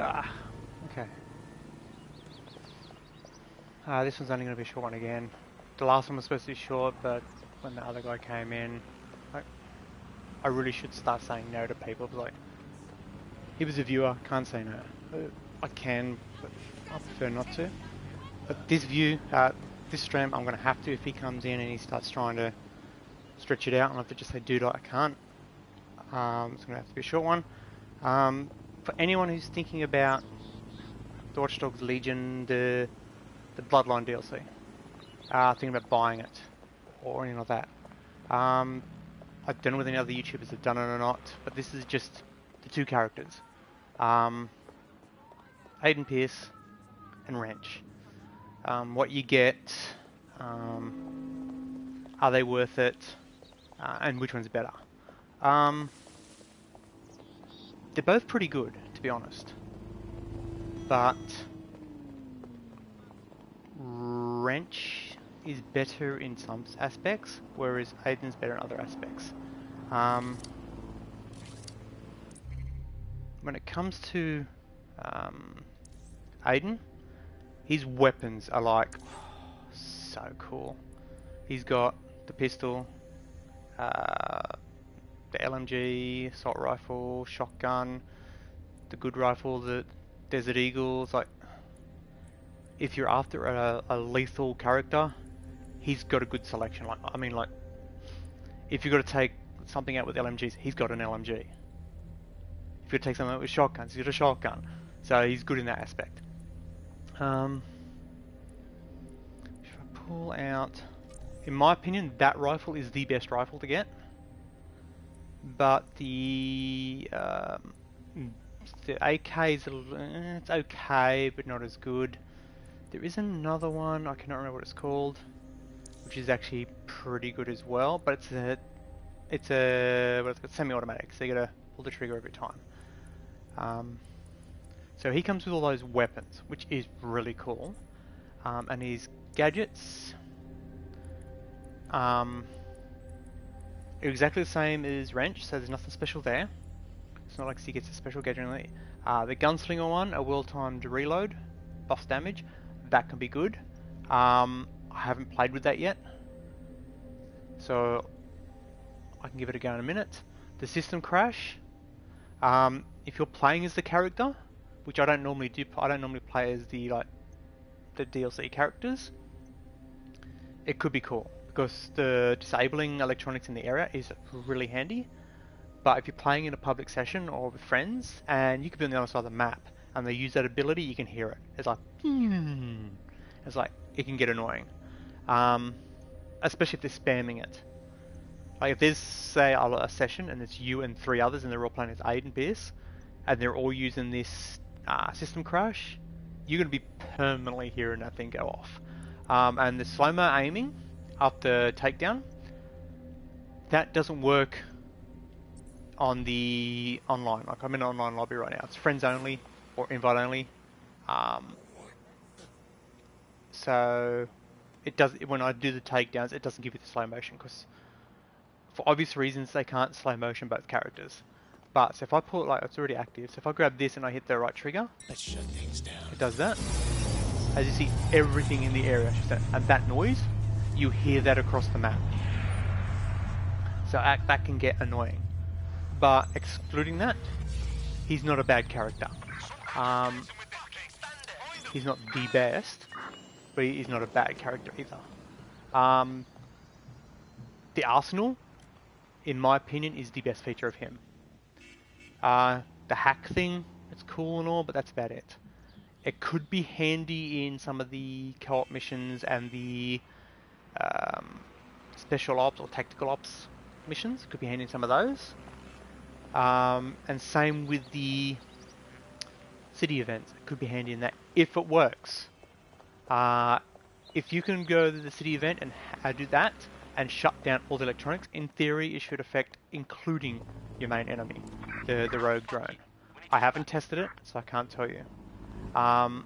Okay. This one's only going to be a short one again. The last one was supposed to be short, but when the other guy came in, I really should start saying no to people. It was like, he was a viewer, can't say no. I can, but I prefer not to. But this this stream, I'm going to have to if he comes in and he starts trying to stretch it out. I'll have to just say, dude, I can't. It's going to have to be a short one. For anyone who's thinking about the Watchdog Legion, the Bloodline DLC, thinking about buying it or anything like that. I don't know whether any other YouTubers have done it or not, but this is just the two characters. Aidon Pierce and Wrench. What you get, are they worth it, and which one's better? They're both pretty good, to be honest, but Wrench is better in some aspects, whereas Aidon's better in other aspects. When it comes to Aidon, his weapons are like so cool. He's got the pistol, the LMG, assault rifle, shotgun, the good rifle, the Desert Eagles. Like, if you're after a lethal character, he's got a good selection. Like, I mean, like, if you've got to take something out with LMGs, he's got an LMG. If you've got to take something out with shotguns, he's got a shotgun. So he's good in that aspect. If I pull out, in my opinion, that rifle is the best rifle to get. But the AK is it's okay, but not as good. There is another one, I cannot remember what it's called, which is actually pretty good as well. But it's semi-automatic, so you gotta pull the trigger every time. So he comes with all those weapons, which is really cool. And his gadgets are exactly the same as Wrench, so there's nothing special there. It's not like he gets a special gadget. The gunslinger one, a well-timed reload, buffs damage. That can be good. I haven't played with that yet, so I can give it a go in a minute. The system crash. If you're playing as the character, which I don't normally do, I don't normally play as the DLC characters. It could be cool because the disabling electronics in the area is really handy. But if you're playing in a public session or with friends, and you could be on the other side of the map, and they use that ability, you can hear it. It's like, it can get annoying, especially if they're spamming it. Like if there's, say, a session and it's you and 3 others, and they're all playing as Aidon Pierce, and they're all using this system crash, you're going to be permanently hearing that thing go off. And the slow-mo aiming after takedown, that doesn't work on the online. Like, I'm in an online lobby right now. It's friends only or invite only. So it does, when I do the takedowns, it doesn't give you the slow motion because for obvious reasons they can't slow motion both characters. But so if I pull it, like, it's already active. So if I grab this and I hit the right trigger, let's shut things down. It does that. As you see, everything in the area, and that noise, you hear that across the map. So that can get annoying. But excluding that, he's not a bad character. He's not the best, but he's not a bad character either. The arsenal, in my opinion, is the best feature of him. The hack thing, it's cool and all, but that's about it. It could be handy in some of the co-op missions and the special ops or tactical ops missions. It could be handy in some of those. And same with the city events. It could be handy in that if it works. If you can go to the city event and do that and shut down all the electronics, in theory it should affect including your main enemy, the rogue drone. I haven't tested it, so I can't tell you. When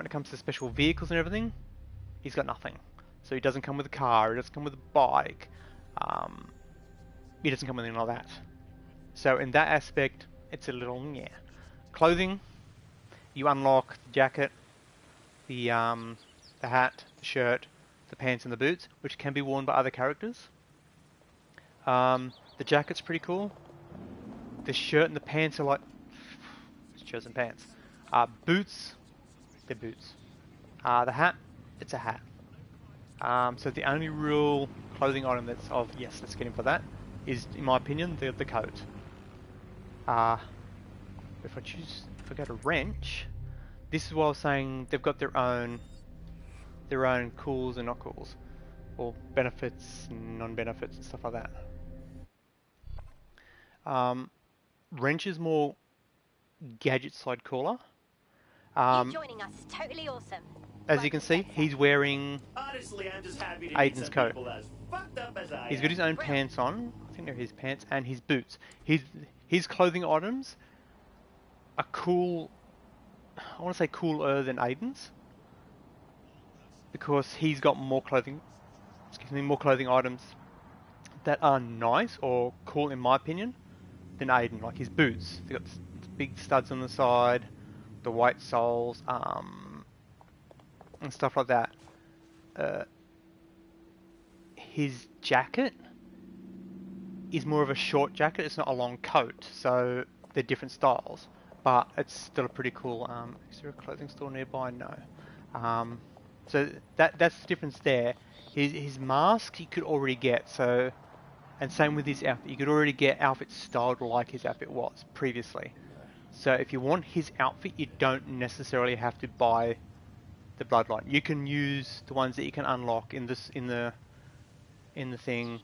it comes to special vehicles and everything, he's got nothing. So he doesn't come with a car, he doesn't come with a bike, he doesn't come with anything like that. So in that aspect, it's a little, yeah. clothing, you unlock the jacket, the hat, the shirt, the pants and the boots, which can be worn by other characters. The jacket's pretty cool. The shirt and the pants are like shirts and pants. Boots, they're boots. The hat, it's a hat. So the only real clothing item that's of, yes, let's get in for that, is, in my opinion, the coat. If I go to wrench, this is what I was saying, they've got their own cools and not cools, or benefits and non-benefits and stuff like that. Wrench is more gadget side cooler. You joining us is totally awesome. As you can see, he's wearing Honestly, I'm just happy to Aidon's coat. as fucked up as I He's got his own pants on. I think they're his pants and his boots. His clothing items are cool. I want to say cooler than Aidon's because he's got more clothing. Excuse me, more clothing items that are nice or cool in my opinion than Aidon. Like his boots, they got big studs on the side, the white soles, and stuff like that. His jacket is more of a short jacket. It's not a long coat, so they're different styles. But it's still a pretty cool. Is there a clothing store nearby? No. So that's the difference there. His mask you could already get. So, and same with his outfit. You could already get outfits styled like his outfit was previously. So if you want his outfit, you don't necessarily have to buy the bloodline. You can use the ones that you can unlock in the thing.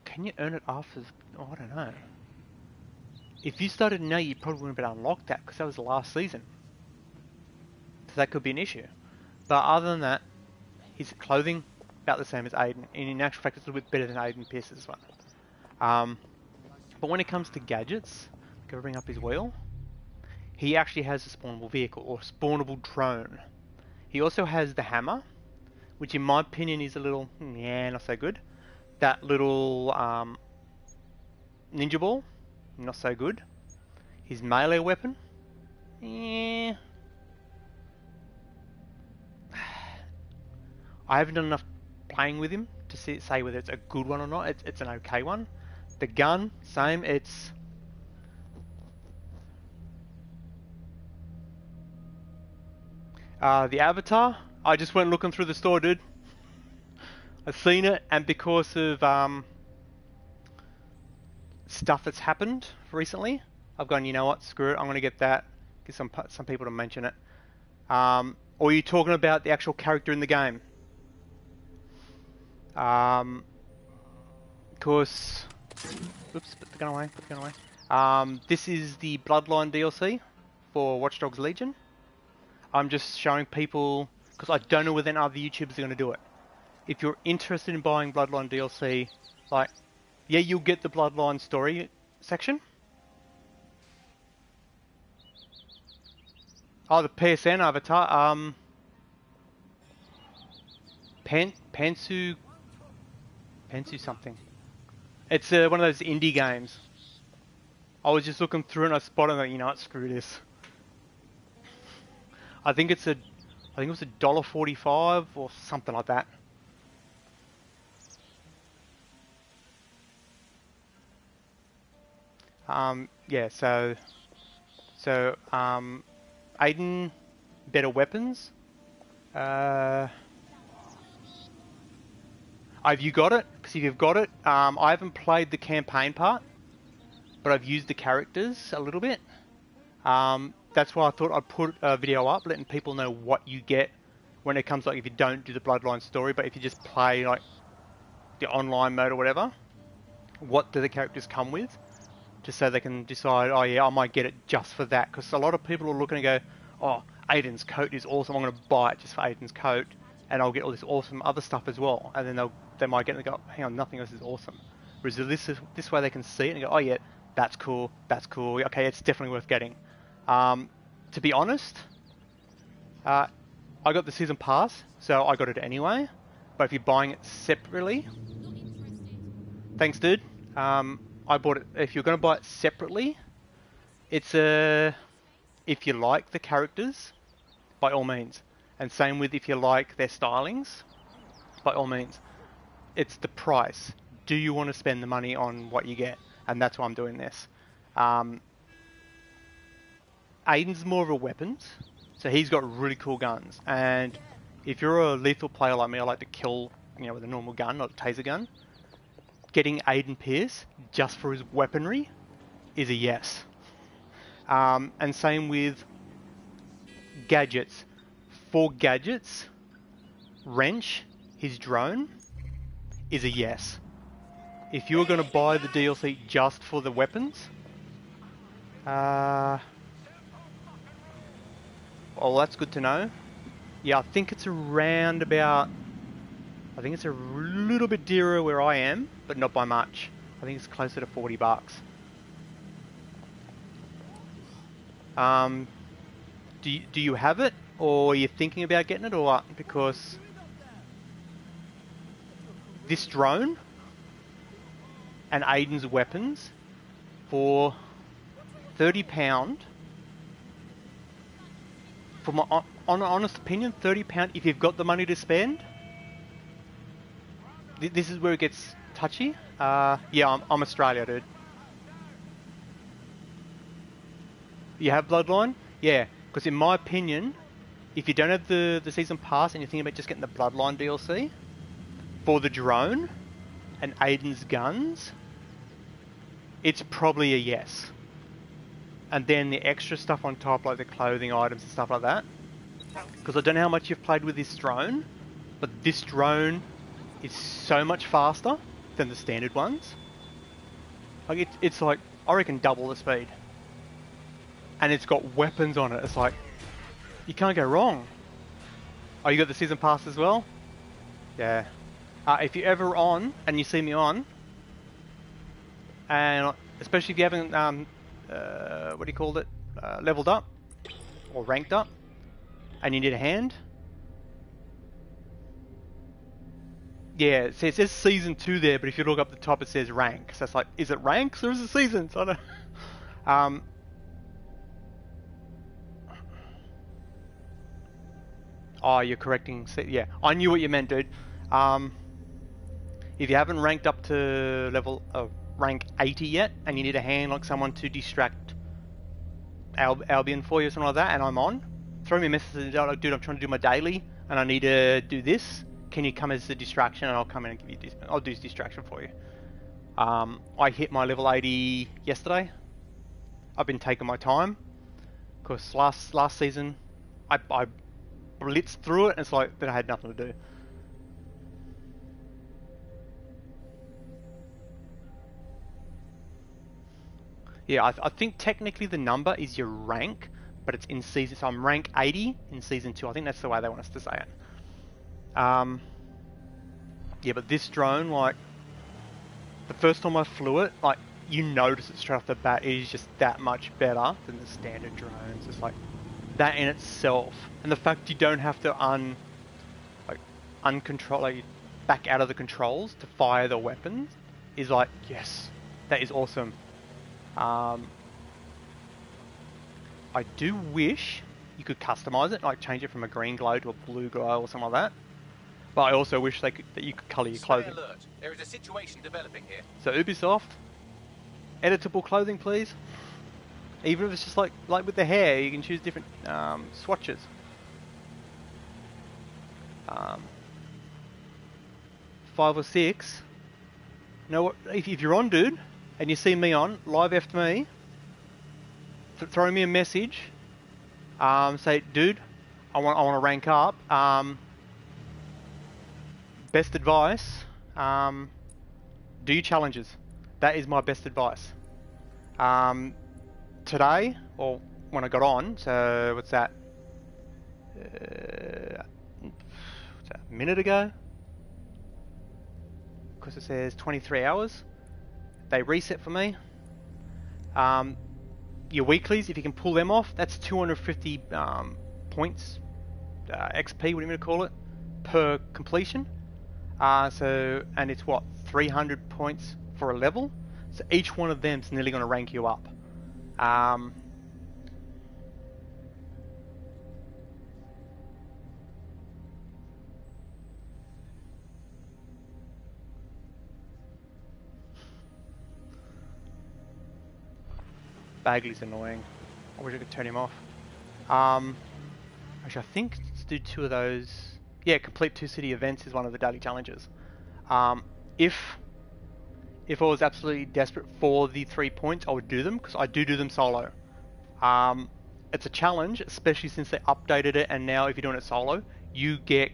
Can you earn it after? Oh, I don't know. If you started now, you probably wouldn't have unlocked that because that was the last season. So that could be an issue. But other than that, his clothing about the same as Aidon. And in actual fact, it's a little bit better than Aidon Pierce's one. But when it comes to gadgets, go bring up his wheel. He actually has a spawnable vehicle or spawnable drone. He also has the hammer, which in my opinion is a little, not so good. That little ninja ball, not so good. His melee weapon, I haven't done enough playing with him to say whether it's a good one or not. It's an okay one. The gun, same. It's the avatar. I just went looking through the store, dude. I've seen it, and because of stuff that's happened recently, I've gone, you know what, screw it, I'm going to get that. Get some people to mention it. Or are you talking about the actual character in the game? Because... Oops, put the gun away, this is the Bloodline DLC for Watchdogs Legion. I'm just showing people, because I don't know whether any other YouTubers are going to do it. If you're interested in buying Bloodline DLC, like, yeah, you'll get the Bloodline story section. Oh, the PSN avatar, Pansu something. It's one of those indie games. I was just looking through and I spotted that, you know what, screw this. I think it was $1.45 or something like that. Yeah, so Aidon, better weapons. Have you got it? Because if you've got it, I haven't played the campaign part, but I've used the characters a little bit. That's why I thought I'd put a video up, letting people know what you get when it comes, like, if you don't do the Bloodline story, but if you just play, like, the online mode or whatever, what do the characters come with? Just so they can decide, oh yeah, I might get it just for that. Because a lot of people are looking and go, oh, Aidon's coat is awesome, I'm going to buy it just for Aidon's coat, and I'll get all this awesome other stuff as well. And then they might get it and go, hang on, nothing else is awesome. Whereas this way they can see it and go, oh yeah, that's cool, okay, it's definitely worth getting. To be honest, I got the season pass, so I got it anyway. But if you're buying it separately, thanks dude. I bought it. If you're going to buy it separately, It's a... If you like the characters, by all means. And same with if you like their stylings, by all means. It's the price. Do you want to spend the money on what you get? And that's why I'm doing this. Aidon's more of a weapons, so he's got really cool guns. And if you're a lethal player like me, I like to kill, with a normal gun, not a taser gun. Getting Aidon Pierce just for his weaponry is a yes. And same with gadgets. For gadgets, Wrench, his drone, is a yes. If you were going to buy the DLC just for the weapons, well, that's good to know. Yeah, I think it's around about... I think it's a little bit dearer where I am, but not by much. I think it's closer to $40. Do you have it, or are you thinking about getting it, or what? Because this drone and Aidon's weapons for £30, for my honest opinion, £30 if you've got the money to spend. This is where it gets touchy. Yeah, I'm Australia, dude. You have Bloodline? Yeah, because in my opinion, if you don't have the season pass and you're thinking about just getting the Bloodline DLC, for the drone and Aidon's guns, it's probably a yes. And then the extra stuff on top, like the clothing items and stuff like that. Because I don't know how much you've played with this drone, but this drone is so much faster than the standard ones. Like it's like, I reckon double the speed. And it's got weapons on it. It's like, you can't go wrong. Oh, you got the season pass as well? Yeah. If you're ever on, and you see me on, and especially if you haven't, what do you call it, leveled up, or ranked up, and you need a hand, yeah, it says season 2 there, but if you look up the top it says rank, so it's like, is it ranks or is it seasons? I don't know. Oh, you're correcting, yeah, I knew what you meant, dude. If you haven't ranked up to level rank 80 yet, and you need a hand like someone to distract Albion for you or something like that, and I'm on, throw me a message, like, dude, I'm trying to do my daily, and I need to do this. Can you come as a distraction, and I'll come in and give you I'll do this distraction for you. I hit my level 80 yesterday. I've been taking my time, because last season, I blitzed through it, and it's like, then I had nothing to do. Yeah, I think technically the number is your rank, but it's in season, so I'm rank 80 in season 2. I think that's the way they want us to say it. Yeah, but this drone, like, the first time I flew it, like, you notice it straight off the bat, it is just that much better than the standard drones. It's like, that in itself, and the fact you don't have to back out of the controls to fire the weapons, is like, yes, that is awesome. I do wish you could customize it, like change it from a green glow to a blue glow or something like that. But I also wish that you could colour your clothing. Alert. There is a situation developing here. So Ubisoft, editable clothing, please. Even if it's just like with the hair, you can choose different swatches. 5 or 6. You know what? If you're on, dude, and you see me on, live after me, throw me a message. Say, dude, I want to rank up. Best advice, do challenges. That is my best advice. Today, or when I got on, so what's that? A minute ago? Because it says 23 hours. They reset for me. Your weeklies, if you can pull them off, that's 250 points, XP, whatever you want to call it, per completion. And it's what, 300 points for a level? So each one of them's nearly going to rank you up. Bagley's annoying. I wish I could turn him off. Actually, I think let's do 2 of those. Yeah, complete 2 city events is one of the daily challenges. If I was absolutely desperate for the 3 points, I would do them, because I do them solo. It's a challenge, especially since they updated it, and now if you're doing it solo, you get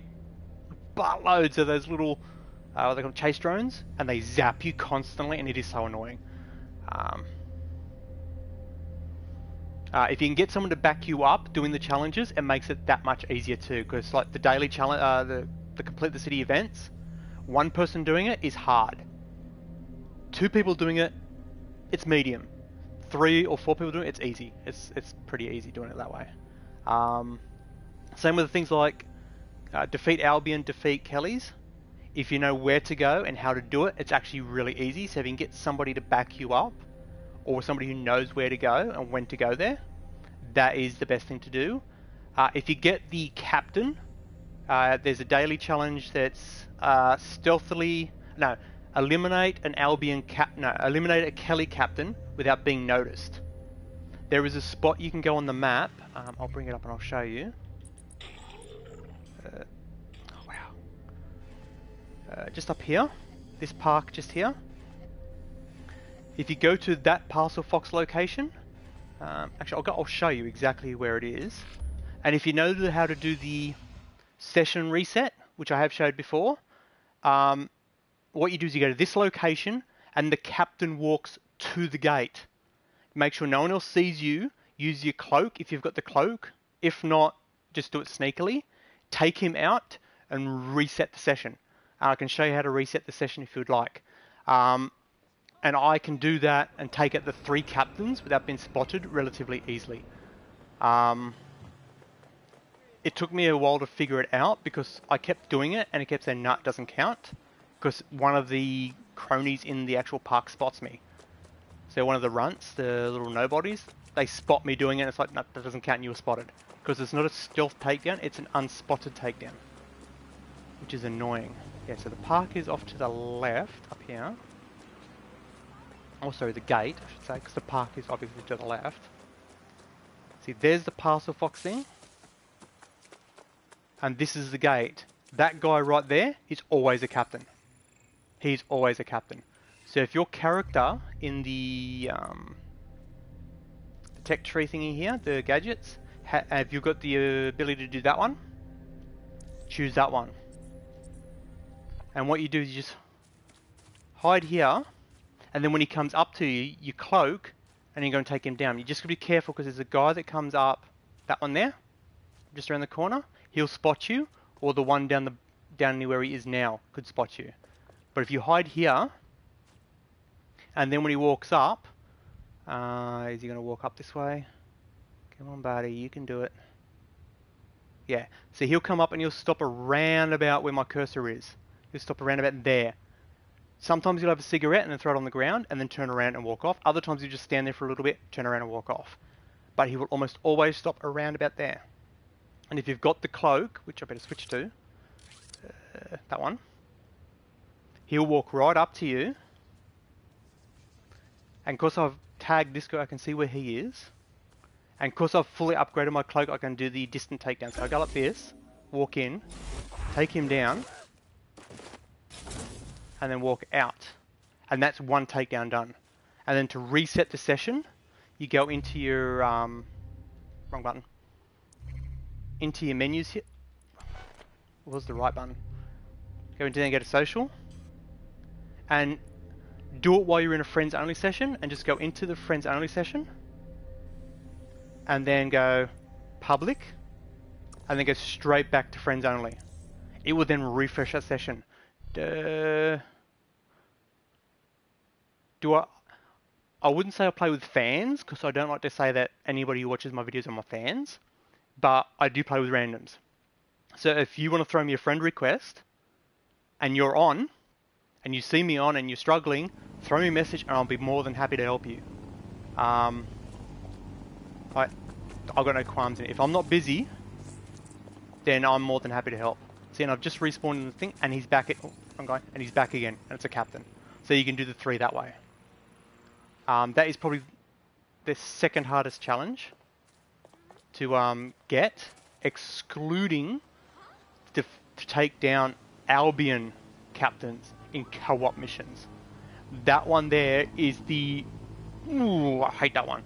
buttloads of those little, what they call chase drones, and they zap you constantly, and it is so annoying. If you can get someone to back you up doing the challenges, it makes it that much easier too, because like the daily challenge, the complete the city events, 1 person doing it is hard. 2 people doing it, it's medium. 3 or 4 people doing it, it's easy. It's pretty easy doing it that way. Same with things like defeat Albion, defeat Kelly's. If you know where to go and how to do it, it's actually really easy. So if you can get somebody to back you up, or somebody who knows where to go and when to go there, that is the best thing to do. If you get the captain, there's a daily challenge that's eliminate eliminate a Kelly captain without being noticed. There is a spot you can go on the map. I'll bring it up and I'll show you. Just up here, this park just here. If you go to that Parcel Fox location, actually I'll show you exactly where it is. And if you know how to do the session reset, which I have showed before, what you do is you go to this location and the captain walks to the gate. Make sure no one else sees you. Use your cloak if you've got the cloak. If not, just do it sneakily. Take him out and reset the session. I can show you how to reset the session if you'd like. And I can do that and take out the 3 captains without being spotted relatively easily. It took me a while to figure it out because I kept doing it and it kept saying, no, it doesn't count. Because one of the cronies in the actual park spots me. So one of the runts, the little nobodies, they spot me doing it and it's like, no, that doesn't count, you were spotted. Because it's not a stealth takedown, it's an unspotted takedown. Which is annoying. Yeah, so the park is off to the left, up here. Oh, sorry, the gate, I should say, because the park is obviously to the left. See, there's the Parcel Fox thing. And this is the gate. That guy right there is always a captain. He's always a captain. So if your character in the tech tree thingy here, the gadgets, have you got the ability to do that one? Choose that one. And what you do is you just hide here, and then when he comes up to you, you cloak, and you're going to take him down. You just got to be careful because there's a guy that comes up, that one there, just around the corner. He'll spot you, or the one down near where he is now could spot you. But if you hide here, and then when he walks up, is he going to walk up this way? Come on, buddy, you can do it. Yeah, so he'll come up and he'll stop around about where my cursor is. He'll stop around about there. Sometimes he'll have a cigarette and then throw it on the ground and then turn around and walk off. Other times he'll just stand there for a little bit, turn around and walk off. But he will almost always stop around about there. And if you've got the cloak, which I better switch to, that one, he'll walk right up to you. And because I've tagged this guy, I can see where he is. And because I've fully upgraded my cloak, I can do the distant takedown. So I go like this, walk in, take him down, and then walk out. And that's one takedown done. And then to reset the session, you go into your, wrong button, into your menus here. What was the right button? Go into there and go to social. And do it while you're in a friends only session, and just go into the friends only session. And then go public, and then go straight back to friends only. It will then refresh that session. I wouldn't say I play with fans, because I don't like to say that anybody who watches my videos are my fans, but I do play with randoms. So if you want to throw me a friend request, and you're on, and you see me on and you're struggling, throw me a message and I'll be more than happy to help you. I've got no qualms in it. If I'm not busy, then I'm more than happy to help. See, and I've just respawned in the thing, and he's back and he's back again, and it's a captain. So you can do the 3 that way. That is probably the second hardest challenge to get, excluding to take down Albion captains in co-op missions. That one there is the... Ooh, I hate that one.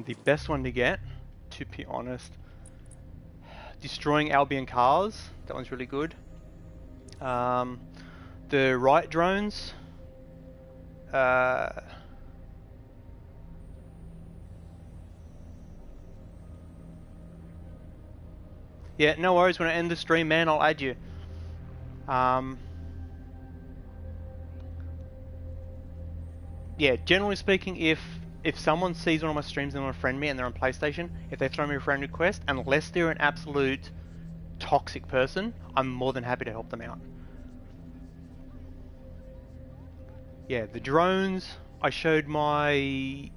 The best one to get, to be honest, destroying Albion cars. That one's really good. The riot drones. Yeah, no worries. When I end the stream, man, I'll add you. Yeah, generally speaking, if someone sees one of my streams and they want to friend me and they're on PlayStation, if they throw me a friend request, unless they're an absolute toxic person, I'm more than happy to help them out. Yeah, the drones, I showed my...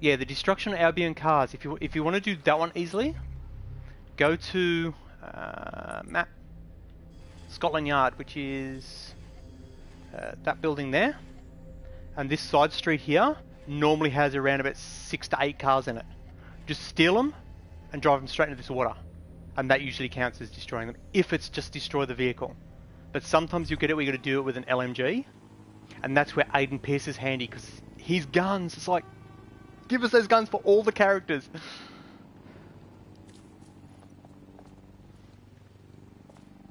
yeah, the destruction of Albion cars. If you want to do that one easily, go to map Scotland Yard, which is that building there, and this side street here normally has around about 6 to 8 cars in it. Just steal them and drive them straight into this water, and that usually counts as destroying them if it's just destroy the vehicle. But sometimes you'll get it where you got to do it with an LMG, and that's where Aidon Pierce is handy, because his guns, it's like, give us those guns for all the characters.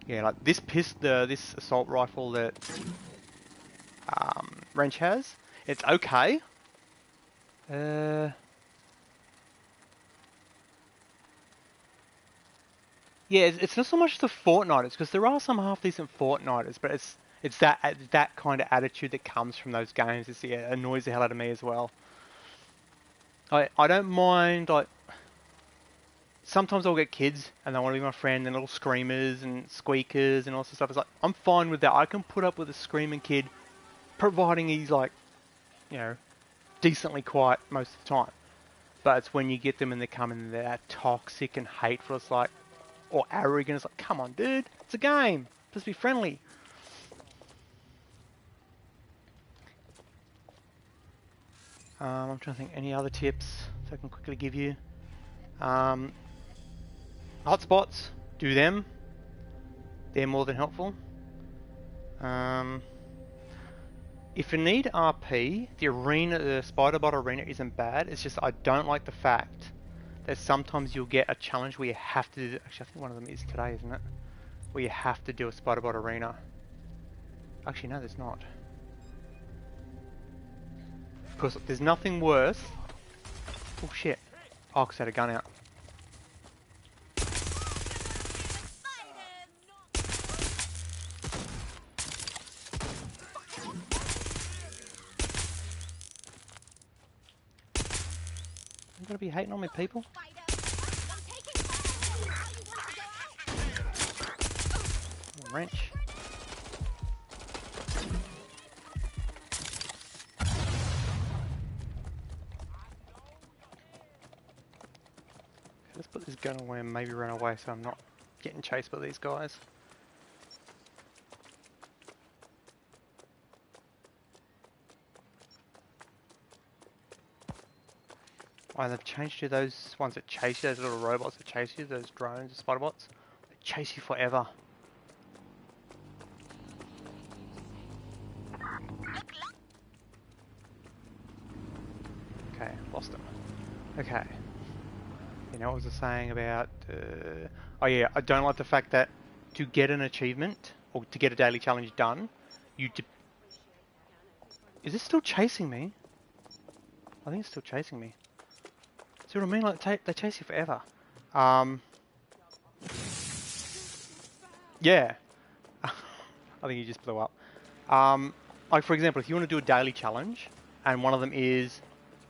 Yeah, like this this assault rifle that Wrench has, it's okay. Yeah, it's not so much the Fortniters, because there are some half decent Fortniters, but it's that kind of attitude that comes from those games. It annoys the hell out of me as well. I don't mind, like, sometimes I'll get kids and they want to be my friend, and little screamers and squeakers and all sorts of stuff. It's like, I'm fine with that. I can put up with a screaming kid, providing he's, like, you know, decently quiet most of the time. But it's when you get them and they come in and they're toxic and hateful, it's like, or arrogant, it's like, come on dude, it's a game, just be friendly. I'm trying to think any other tips so I can quickly give you. Hotspots, do them. They're more than helpful. If you need RP, the spider bot arena isn't bad. It's just I don't like the fact that sometimes you'll get a challenge where you have to do, actually I think one of them is today, isn't it? Where you have to do a spider bot arena. Actually no, there's not. Because there's nothing worse. Oh shit. Oh, because I had a gun out. You gotta be hating on me, people. Oh, wrench. Let's put this gun away and maybe run away so I'm not getting chased by these guys. Oh, they've changed to those ones that chase you, those little robots that chase you, those drones, the spider bots. They chase you forever. Okay, lost them. Okay. You know what was I saying about... oh yeah, I don't like the fact that to get an achievement, or to get a daily challenge done, you... Is this still chasing me? I think it's still chasing me. See what I mean? Like, they chase you forever. Yeah. I think you just blew up. Like, for example, if you want to do a daily challenge, and one of them is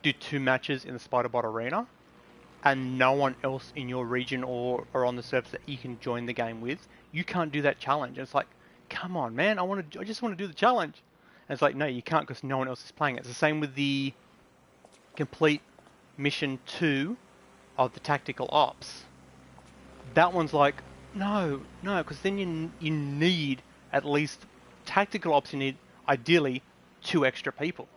do 2 matches in the Spider Bot Arena, and no one else in your region or on the servers that you can join the game with, you can't do that challenge. And it's like, come on, man, I just want to do the challenge. And it's like, no, you can't because no one else is playing it. It's the same with the complete mission 2 of the tactical ops. That one's like, No, because then you need at least tactical ops. You need ideally 2 extra people.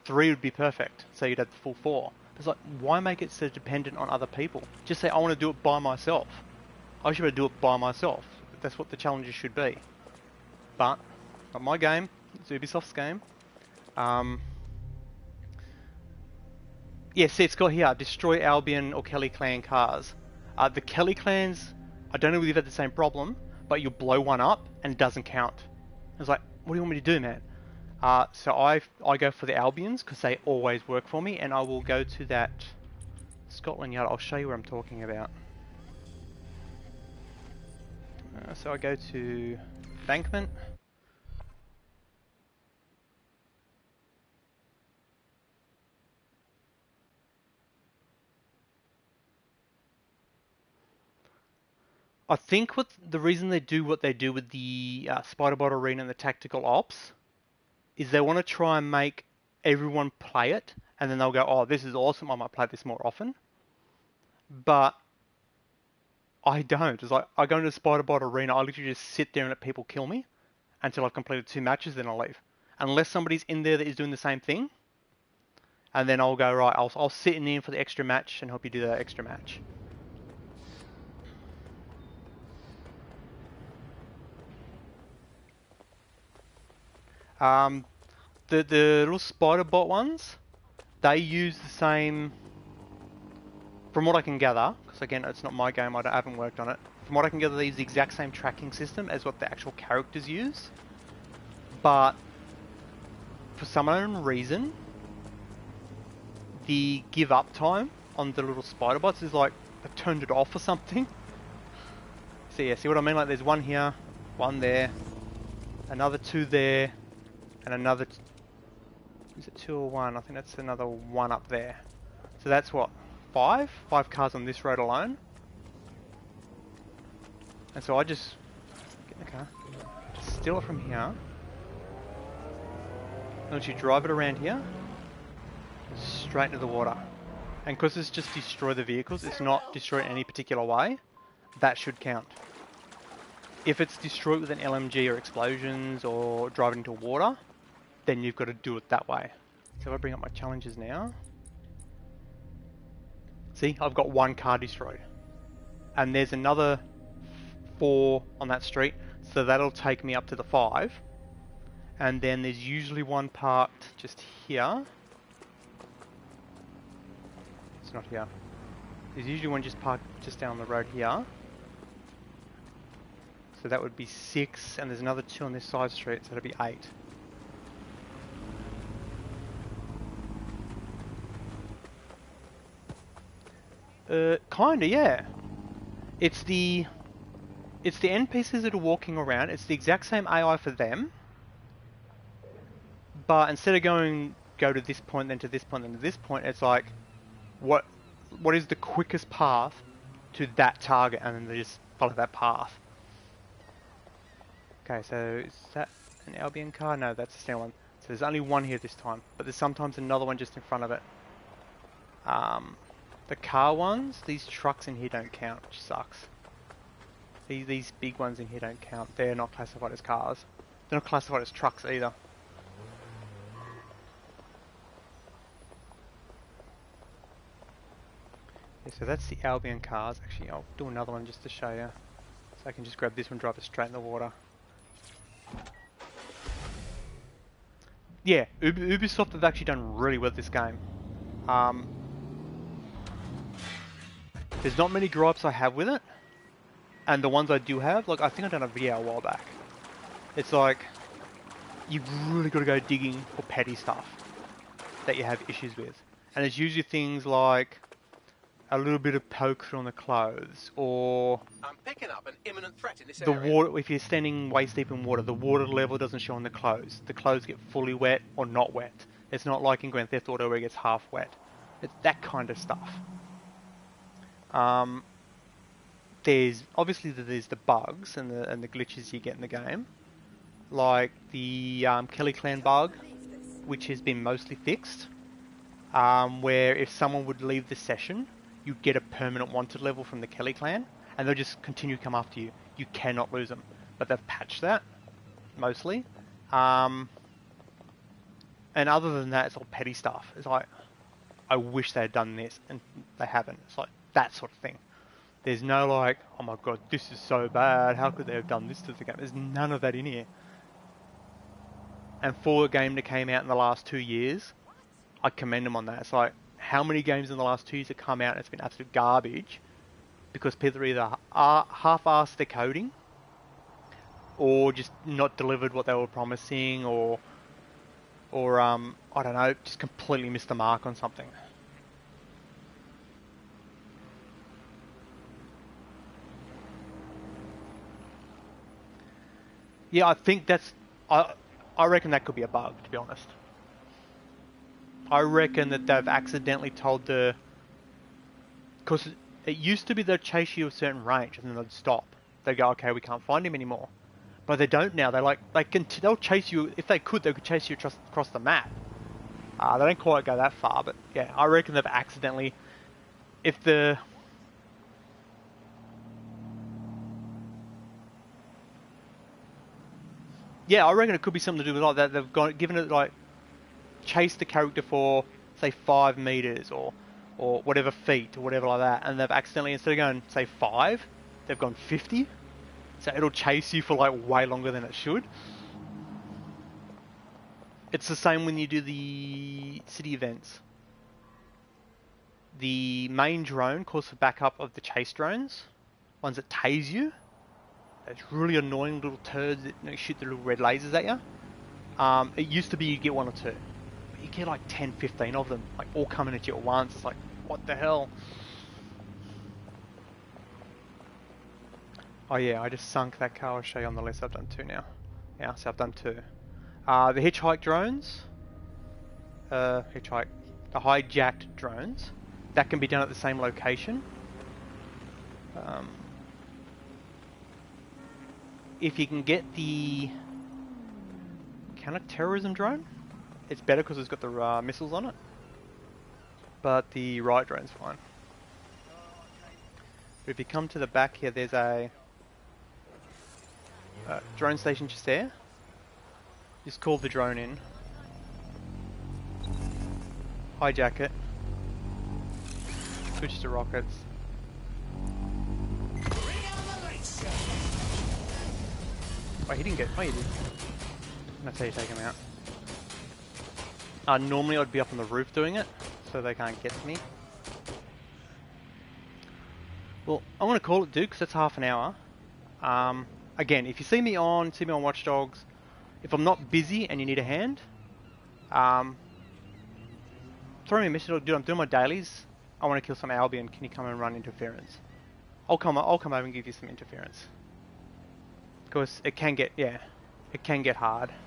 3 would be perfect, so you'd have the full 4. It's like, why make it so dependent on other people? Just say, I want to do it by myself. I should be able to do it by myself. That's what the challenges should be. But, not my game. It's Ubisoft's game. Yeah, see, it's got here, destroy Albion or Kelly Clan cars. The Kelly Clans, I don't know whether you've had the same problem, but you'll blow one up and it doesn't count. It's like, what do you want me to do, man? So I go for the Albions because they always work for me, and I will go to that Scotland Yard. I'll show you what I'm talking about. So I go to Bankment. I think the reason they do what they do with the Spiderbot Arena and the Tactical Ops is they want to try and make everyone play it, and then they'll go, oh, this is awesome, I might play this more often. But I don't. It's like, I go into Spiderbot Arena, I literally just sit there and let people kill me until I've completed 2 matches, then I'll leave. Unless somebody's in there that is doing the same thing, and then I'll go, right, I'll sit in there for the extra match and help you do that extra match. The little spider bot ones, they use the same, from what I can gather, because again, it's not my game, I haven't worked on it. From what I can gather, they use the exact same tracking system as what the actual characters use. But, for some unknown reason, the give up time on the little spider bots is like, I've turned it off or something. So yeah, see what I mean? Like there's one here, one there, another 2 there, and another, is it 2 or 1? I think that's another 1 up there. So that's what, 5 cars on this road alone. And so I just get in the car, just steal it from here, and let you drive it around here, straight into the water. And because it's just destroy the vehicles, it's not destroy in any particular way, that should count. If it's destroyed with an LMG or explosions or drive it into water, then you've got to do it that way. So if I bring up my challenges now, see, I've got 1 car destroyed. And there's another 4 on that street, so that'll take me up to the 5. And then there's usually 1 parked just here. It's not here. There's usually 1 just parked just down the road here. So that would be 6, and there's another 2 on this side street, so that'd be 8. Kinda, yeah. It's the NPCs that are walking around. It's the exact same AI for them, but instead of go to this point, then to this point, then to this point, it's like, what is the quickest path to that target, and then they just follow that path. Okay, so is that an Albion car? No, that's a standard one. So there's only 1 here this time, but there's sometimes another one just in front of it. The car ones, these trucks in here don't count, which sucks. These big ones in here don't count. They're not classified as cars. They're not classified as trucks either. Yeah, so that's the Albion cars. Actually, I'll do another one just to show you. So I can just grab this one, drive it straight in the water. Yeah, Ubisoft have actually done really well with this game. There's not many gripes I have with it, and the ones I do have, like I think I've done a video a while back. It's like, you've really got to go digging for petty stuff that you have issues with. And it's usually things like a little bit of poke on the clothes, or I'm picking up an imminent threat in this the area. water, if you're standing waist deep in water, the water level doesn't show on the clothes. The clothes get fully wet or not wet. It's not like in Grand Theft Auto where it gets half wet. It's that kind of stuff. There's obviously there's the bugs and the glitches you get in the game, like the Kelly Clan bug, which has been mostly fixed, where if someone would leave the session, you'd get a permanent wanted level from the Kelly Clan, and they'll just continue to come after you. You cannot lose them. But they've patched that, mostly. And other than that, it's all petty stuff. It's like, I wish they had done this, and they haven't. It's like, that sort of thing. There's no like, oh my god, this is so bad, how could they have done this to the game? There's none of that in here. And for a game that came out in the last 2 years, I commend them on that. It's like, how many games in the last 2 years have come out and it's been absolute garbage because people are either half-assed their coding or just not delivered what they were promising, or I don't know, just completely missed the mark on something. Yeah, I think that's... I reckon that could be a bug, to be honest. I reckon that they've accidentally told the... Because it used to be they'd chase you a certain range and then they'd stop. They'd go, okay, we can't find him anymore. But they don't now. They'll chase you... If they could chase you across the map. They don't quite go that far, but yeah, I reckon they've accidentally... If the... Yeah, I reckon it could be something to do with like that. They've given it like chase the character for say 5 meters or whatever feet or whatever like that, and they've accidentally, instead of going say 5, they've gone 50. So it'll chase you for like way longer than it should. It's the same when you do the city events. The main drone calls for backup of the chase drones, ones that tase you. Those really annoying little turds that shoot the little red lasers at you. It used to be you'd get 1 or 2. But you get like 10, 15 of them, like all coming at you at once. It's like, what the hell? Oh yeah, I just sunk that car. I'll show you on the list. I've done 2 now. Yeah, so I've done 2. The hitchhike drones. The hijacked drones. That can be done at the same location. If you can get the counter-terrorism drone, it's better because it's got the missiles on it. But the riot drone's fine. But if you come to the back here, there's a drone station just there. Just call the drone in. Hijack it. Switch to rockets. Oh, he didn't get... Oh, you did. That's how you take him out. Normally I'd be up on the roof doing it, so they can't get to me. Well, I'm going to call it, dude, because it's half an hour. Again, if you see me on Watchdogs, if I'm not busy and you need a hand, throw me a message. Dude, I'm doing my dailies. I want to kill some Albion. Can you come and run interference? I'll come over and give you some interference. Because it can get, yeah, it can get hard. It's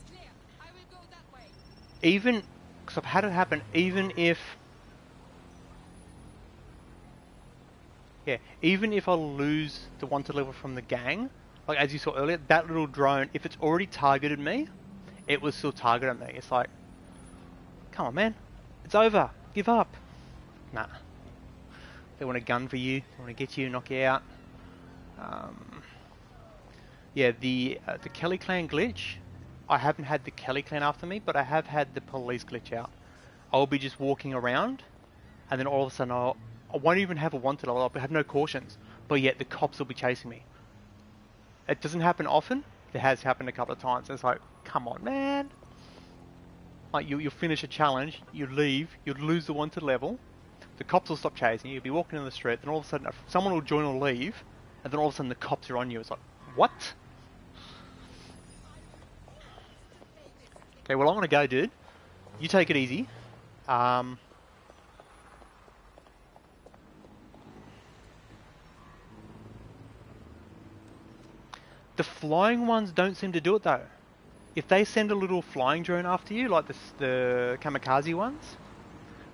clear. I will go that way. Even, because I've had it happen, even if I lose the wanted level from the gang, like as you saw earlier, that little drone, if it's already targeted me, it will still target me. It's like, come on, man. It's over. Give up. Nah. They want a gun for you. They want to get you, knock you out. Yeah, the Kelly Clan glitch. I haven't had the Kelly Clan after me, but I have had the police glitch out. I'll be just walking around, and then all of a sudden I won't even have a wanted. I'll have no cautions, but yet the cops will be chasing me. It doesn't happen often. It has happened a couple of times. It's like, come on, man. Like you'll finish a challenge, you leave, you'll lose the wanted level, the cops will stop chasing you, you'll be walking in the street, then all of a sudden someone will join or leave, and then all of a sudden the cops are on you. It's like, what? Okay, well I'm gonna go, dude. You take it easy. The flying ones don't seem to do it though. If they send a little flying drone after you, like the kamikaze ones,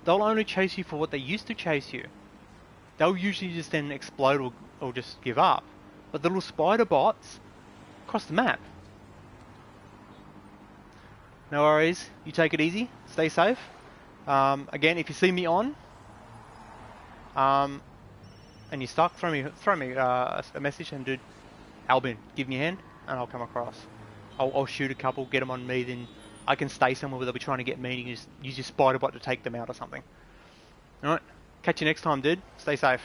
they'll only chase you for what they used to chase you. They'll usually just then explode or just give up. But the little spider bots cross the map. No worries. You take it easy. Stay safe. Again, if you see me on, and you're stuck, throw me a message and dude, Albin, give me a hand and I'll come across. I'll shoot a couple, get them on me, then I can stay somewhere where they'll be trying to get me and use your spider bot to take them out or something. Alright, catch you next time, dude. Stay safe.